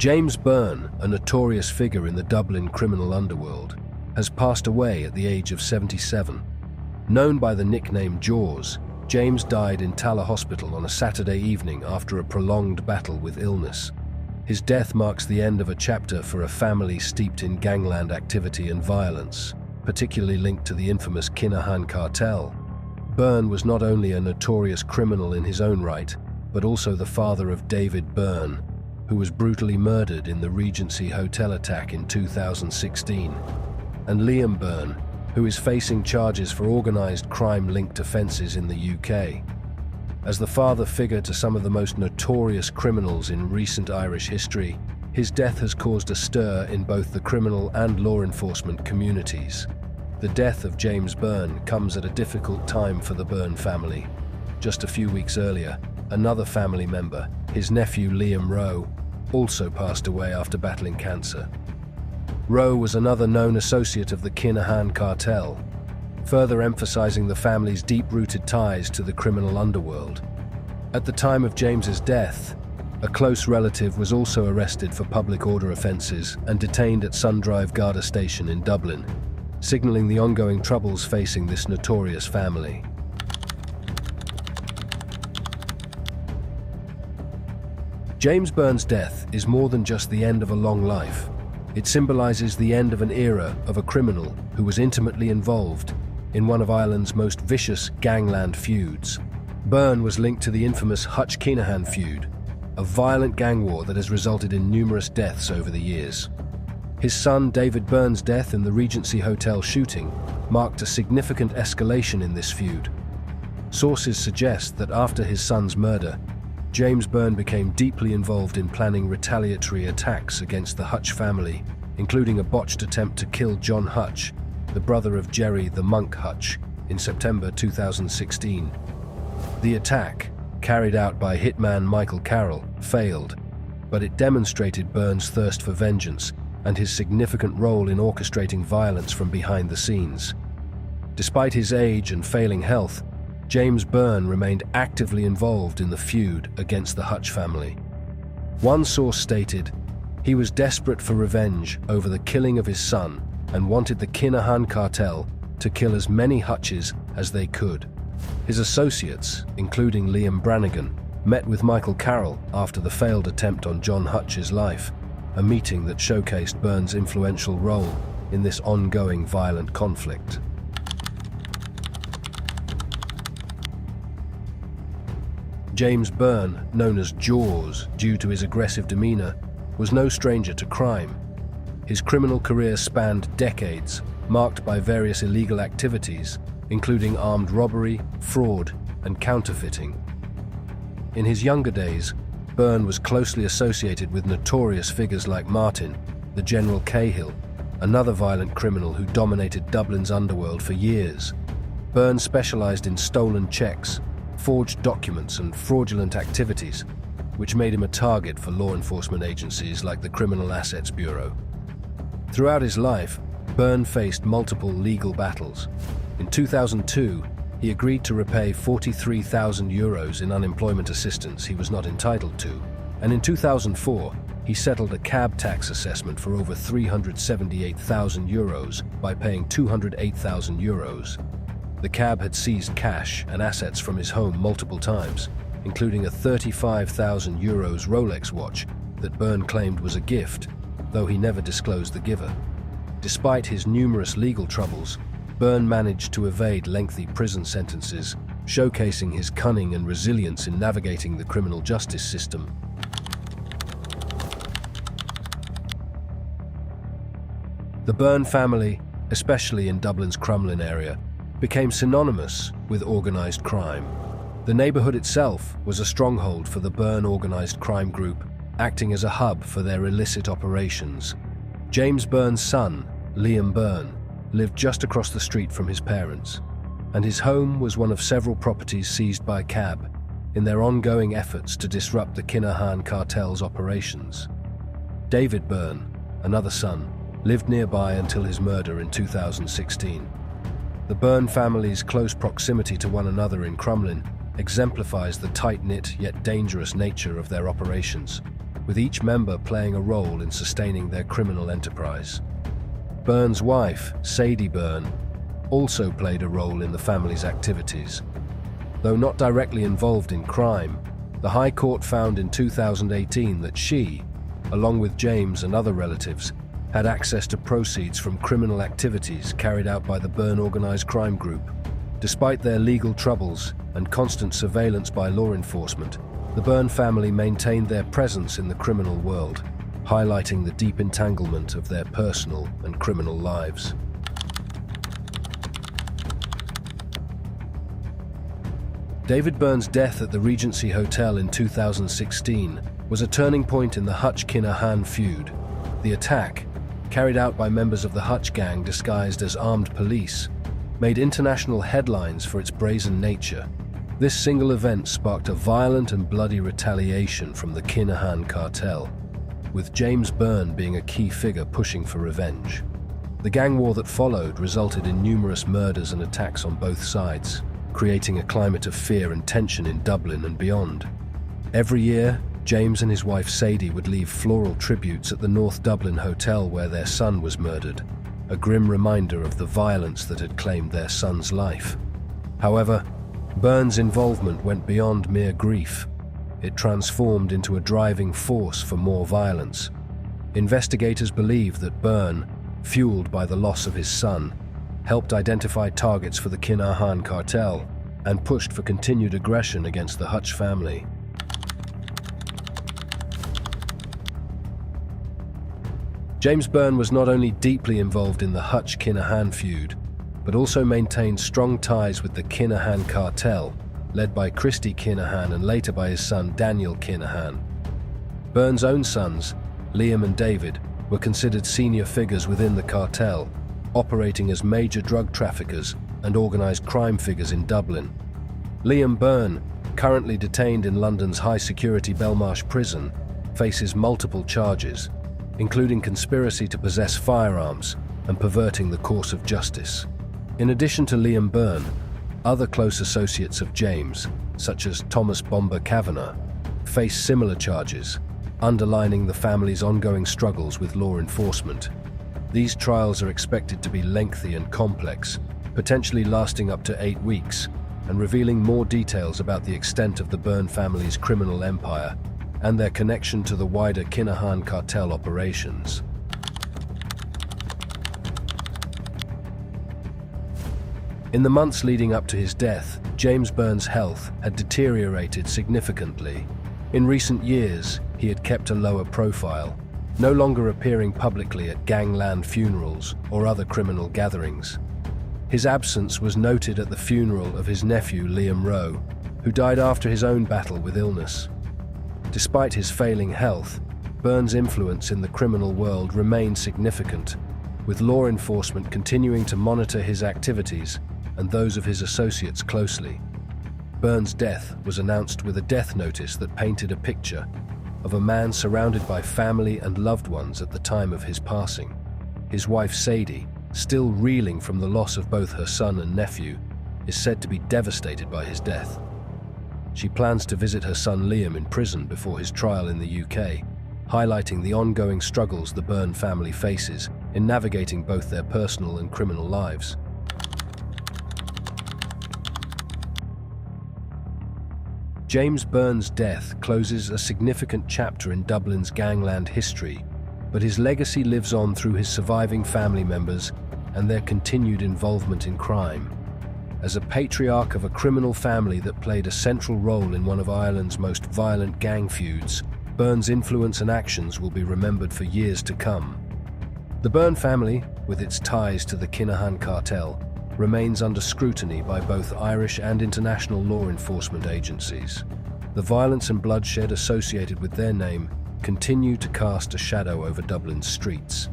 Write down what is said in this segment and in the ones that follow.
James Byrne, a notorious figure in the Dublin criminal underworld, has passed away at the age of 77. Known by the nickname Jaws, James died in Tala Hospital on a Saturday evening after a prolonged battle with illness. His death marks the end of a chapter for a family steeped in gangland activity and violence, particularly linked to the infamous Kinahan Cartel. Byrne was not only a notorious criminal in his own right, but also the father of David Byrne, who was brutally murdered in the Regency Hotel attack in 2016, and Liam Byrne, who is facing charges for organised crime-linked offences in the UK. As the father figure to some of the most notorious criminals in recent Irish history, his death has caused a stir in both the criminal and law enforcement communities. The death of James Byrne comes at a difficult time for the Byrne family. Just a few weeks earlier, another family member, his nephew Liam Roe, also passed away after battling cancer. Roe was another known associate of the Kinahan Cartel, further emphasizing the family's deep-rooted ties to the criminal underworld. At the time of James's death, a close relative was also arrested for public order offences and detained at Sundrive Garda Station in Dublin, signalling the ongoing troubles facing this notorious family. James Byrne's death is more than just the end of a long life. It symbolises the end of an era of a criminal who was intimately involved in one of Ireland's most vicious gangland feuds. Byrne was linked to the infamous Hutch-Kinahan feud, a violent gang war that has resulted in numerous deaths over the years. His son David Byrne's death in the Regency Hotel shooting marked a significant escalation in this feud. Sources suggest that after his son's murder, James Byrne became deeply involved in planning retaliatory attacks against the Hutch family, including a botched attempt to kill John Hutch, the brother of Jerry the Monk Hutch, in September 2016. The attack, carried out by hitman Michael Carroll, failed, but it demonstrated Byrne's thirst for vengeance and his significant role in orchestrating violence from behind the scenes. Despite his age and failing health, James Byrne remained actively involved in the feud against the Hutch family. One source stated, he was desperate for revenge over the killing of his son and wanted the Kinahan Cartel to kill as many Hutches as they could. His associates, including Liam Brannigan, met with Michael Carroll after the failed attempt on John Hutch's life, a meeting that showcased Byrne's influential role in this ongoing violent conflict. James Byrne, known as Jaws due to his aggressive demeanor, was no stranger to crime. His criminal career spanned decades, marked by various illegal activities, including armed robbery, fraud, and counterfeiting. In his younger days, Byrne was closely associated with notorious figures like Martin, the General Cahill, another violent criminal who dominated Dublin's underworld for years. Byrne specialized in stolen checks, forged documents, and fraudulent activities, which made him a target for law enforcement agencies like the Criminal Assets Bureau. Throughout his life, Byrne faced multiple legal battles. In 2002, he agreed to repay €43,000 in unemployment assistance he was not entitled to, and in 2004, he settled a cab tax assessment for over €378,000 by paying €208,000. The cab had seized cash and assets from his home multiple times, including a €35,000 Rolex watch that Byrne claimed was a gift, though he never disclosed the giver. Despite his numerous legal troubles, Byrne managed to evade lengthy prison sentences, showcasing his cunning and resilience in navigating the criminal justice system. The Byrne family, especially in Dublin's Crumlin area, became synonymous with organised crime. The neighbourhood itself was a stronghold for the Byrne organised crime group, acting as a hub for their illicit operations. James Byrne's son, Liam Byrne, lived just across the street from his parents, and his home was one of several properties seized by CAB in their ongoing efforts to disrupt the Kinahan Cartel's operations. David Byrne, another son, lived nearby until his murder in 2016. The Byrne family's close proximity to one another in Crumlin exemplifies the tight-knit yet dangerous nature of their operations. with each member playing a role in sustaining their criminal enterprise. Byrne's wife, Sadie Byrne, also played a role in the family's activities. Though not directly involved in crime, the High Court found in 2018 that she, along with James and other relatives, had access to proceeds from criminal activities carried out by the Byrne organized crime group. Despite their legal troubles and constant surveillance by law enforcement, the Byrne family maintained their presence in the criminal world, highlighting the deep entanglement of their personal and criminal lives. David Byrne's death at the Regency Hotel in 2016 was a turning point in the Hutch-Kinahan feud. The attack, carried out by members of the Hutch gang disguised as armed police, made international headlines for its brazen nature. This single event sparked a violent and bloody retaliation from the Kinahan Cartel, with James Byrne being a key figure pushing for revenge. The gang war that followed resulted in numerous murders and attacks on both sides, creating a climate of fear and tension in Dublin and beyond. Every year, James and his wife Sadie would leave floral tributes at the North Dublin hotel where their son was murdered, a grim reminder of the violence that had claimed their son's life. However, Byrne's involvement went beyond mere grief. It transformed into a driving force for more violence. Investigators believe that Byrne, fueled by the loss of his son, helped identify targets for the Kinahan Cartel and pushed for continued aggression against the Hutch family. James Byrne was not only deeply involved in the Hutch-Kinahan feud, but also maintained strong ties with the Kinahan Cartel, led by Christy Kinahan and later by his son Daniel Kinahan. Byrne's own sons, Liam and David, were considered senior figures within the cartel, operating as major drug traffickers and organized crime figures in Dublin. Liam Byrne, currently detained in London's high-security Belmarsh prison, faces multiple charges, including conspiracy to possess firearms and perverting the course of justice. In addition to Liam Byrne, other close associates of James, such as Thomas Bomber Kavanagh, face similar charges, underlining the family's ongoing struggles with law enforcement. These trials are expected to be lengthy and complex, potentially lasting up to 8 weeks, and revealing more details about the extent of the Byrne family's criminal empire and their connection to the wider Kinahan cartel operations. In the months leading up to his death, James Byrne's health had deteriorated significantly. In recent years, he had kept a lower profile, no longer appearing publicly at Gangland funerals or other criminal gatherings. His absence was noted at the funeral of his nephew Liam Roe, who died after his own battle with illness. Despite his failing health, Byrne's influence in the criminal world remained significant, with law enforcement continuing to monitor his activities and those of his associates closely. Byrne's death was announced with a death notice that painted a picture of a man surrounded by family and loved ones at the time of his passing. His wife Sadie, still reeling from the loss of both her son and nephew, is said to be devastated by his death. She plans to visit her son Liam in prison before his trial in the UK, highlighting the ongoing struggles the Byrne family faces in navigating both their personal and criminal lives. James Byrne's death closes a significant chapter in Dublin's gangland history, but his legacy lives on through his surviving family members and their continued involvement in crime. As a patriarch of a criminal family that played a central role in one of Ireland's most violent gang feuds, Byrne's influence and actions will be remembered for years to come. The Byrne family, with its ties to the Kinahan Cartel, remains under scrutiny by both Irish and international law enforcement agencies. The violence and bloodshed associated with their name continue to cast a shadow over Dublin's streets.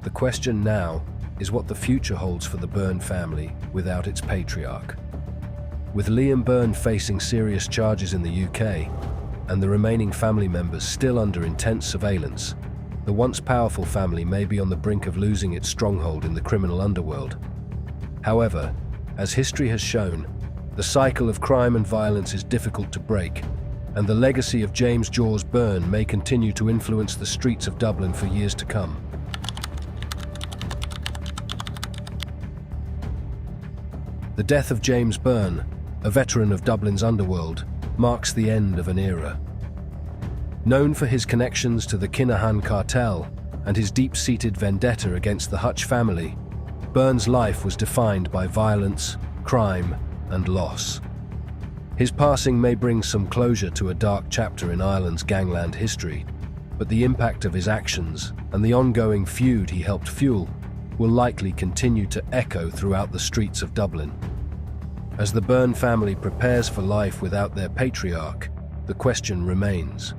The question now is what the future holds for the Byrne family without its patriarch. With Liam Byrne facing serious charges in the UK and the remaining family members still under intense surveillance, the once powerful family may be on the brink of losing its stronghold in the criminal underworld. However, as history has shown, the cycle of crime and violence is difficult to break, and the legacy of James "Jaws" Byrne may continue to influence the streets of Dublin for years to come. The death of James Byrne, a veteran of Dublin's underworld, marks the end of an era. Known for his connections to the Kinahan Cartel and his deep-seated vendetta against the Hutch family, Byrne's life was defined by violence, crime, and loss. His passing may bring some closure to a dark chapter in Ireland's gangland history, but the impact of his actions and the ongoing feud he helped fuel will likely continue to echo throughout the streets of Dublin. As the Byrne family prepares for life without their patriarch, the question remains: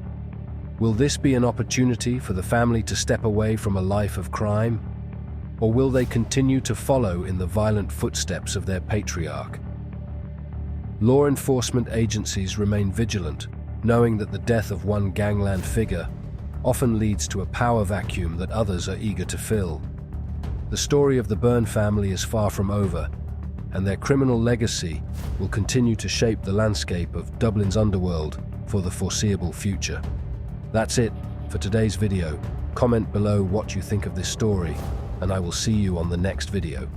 will this be an opportunity for the family to step away from a life of crime? Or will they continue to follow in the violent footsteps of their patriarch? Law enforcement agencies remain vigilant, knowing that the death of one gangland figure often leads to a power vacuum that others are eager to fill. The story of the Byrne family is far from over, and their criminal legacy will continue to shape the landscape of Dublin's underworld for the foreseeable future. That's it for today's video. Comment below what you think of this story, and I will see you on the next video.